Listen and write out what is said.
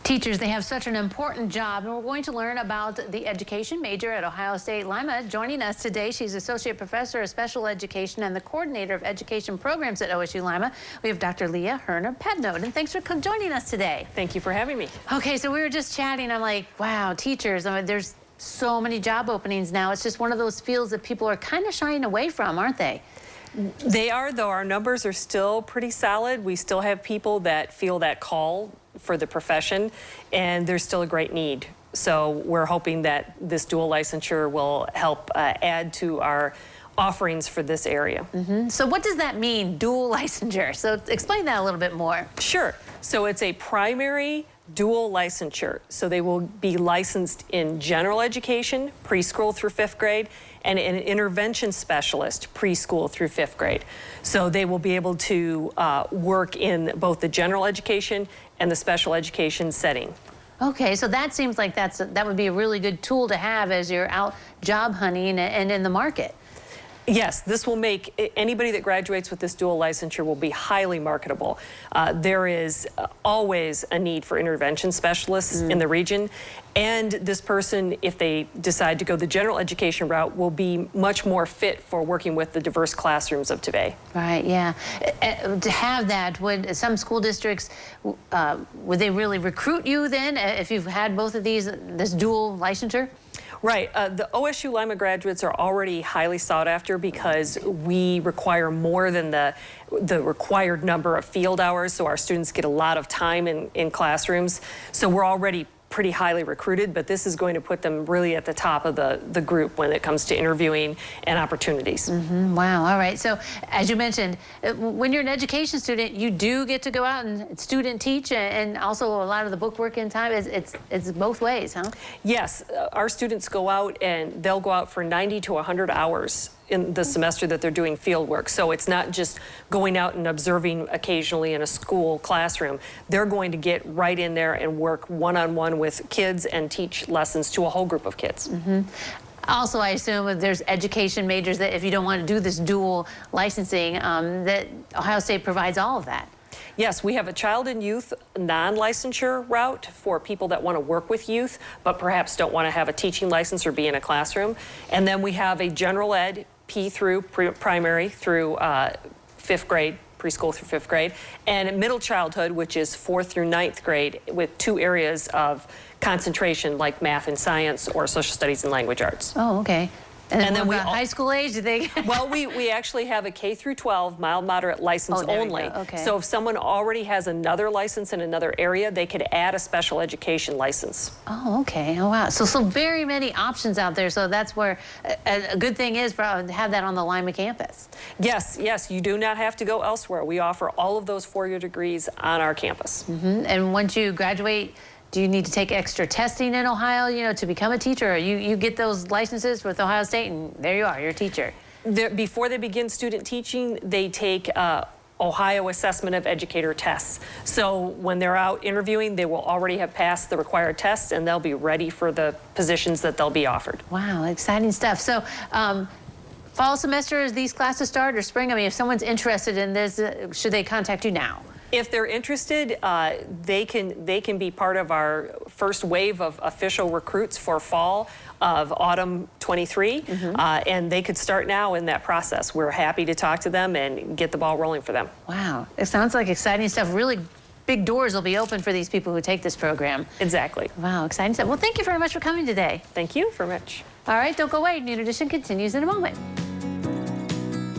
Teachers, they have such an important job, and we're going to learn about the education major at Ohio State Lima. Joining us today, she's Associate Professor of Special Education and the Coordinator of Education Programs at OSU Lima. We have Dr. Leah Herner-Patnode, and thanks for joining us today. Thank you for having me. Okay, so we were just chatting. I'm like, wow, teachers, I mean, there's so many job openings now. It's just one of those fields that people are kind of shying away from, aren't they? They are, though our numbers are still pretty solid. We still have people that feel that call for the profession, and there's still a great need. So we're hoping that this dual licensure will help add to our offerings for this area. So what does that mean, dual licensure? So explain that a little bit more. Sure. So it's a primary dual licensure. So they will be licensed in general education, preschool through 5th grade, and an intervention specialist, preschool through 5th grade. So they will be able to work in both the general education and the special education setting. Okay, so that seems like that would be a really good tool to have as you're out job hunting and in the market. Yes, this will make anybody that graduates with this dual licensure will be highly marketable. There is always a need for intervention specialists in the region, and this person, if they decide to go the general education route, will be much more fit for working with the diverse classrooms of today. Right, yeah. To have that, would some school districts, would they really recruit you then if you've had both of this dual licensure? Right. The OSU Lima graduates are already highly sought after because we require more than the required number of field hours, so our students get a lot of time in classrooms. So we're already pretty highly recruited, but this is going to put them really at the top of the group when it comes to interviewing and opportunities. Wow, all right. So as you mentioned, when you're an education student, you do get to go out and student teach and also a lot of the book work in time. It's both ways, huh? Yes, our students go out and they'll go out for 90 to 100 hours in the semester that they're doing field work. So it's not just going out and observing occasionally in a school classroom. They're going to get right in there and work one-on-one with kids and teach lessons to a whole group of kids. Also, I assume that there's education majors that if you don't want to do this dual licensing, that Ohio State provides all of that. Yes, we have a child and youth non-licensure route for people that want to work with youth, but perhaps don't want to have a teaching license or be in a classroom. And then we have a general ed, P through primary through 5th grade, preschool through 5th grade, and middle childhood, which is 4th through 9th grade, with 2 areas of concentration like math and science or social studies and language arts. Oh, okay. And then we high school age, do they? Well, we actually have a K through 12 mild moderate license only. Okay. So if someone already has another license in another area, they could add a special education license. Oh, okay. Oh, wow. So very many options out there. So that's where a good thing is to have that on the Lima campus. Yes, yes. You do not have to go elsewhere. We offer all of those 4-year degrees on our campus. And once you graduate, do you need to take extra testing in Ohio, you know, to become a teacher? Or you get those licenses with Ohio State and there you are, you're a teacher? Before they begin student teaching, they take Ohio Assessment of Educator tests. So when they're out interviewing, they will already have passed the required tests and they'll be ready for the positions that they'll be offered. Wow, exciting stuff. So fall semester, as these classes start, or spring? I mean, if someone's interested in this, should they contact you now? If they're interested, they can be part of our first wave of official recruits for fall of autumn 23, and they could start now in that process. We're happy to talk to them and get the ball rolling for them. Wow, it sounds like exciting stuff. Really big doors will be open for these people who take this program. Exactly. Wow, exciting stuff. Well, thank you very much for coming today. Thank you very much. All right, don't go away. New Edition continues in a moment.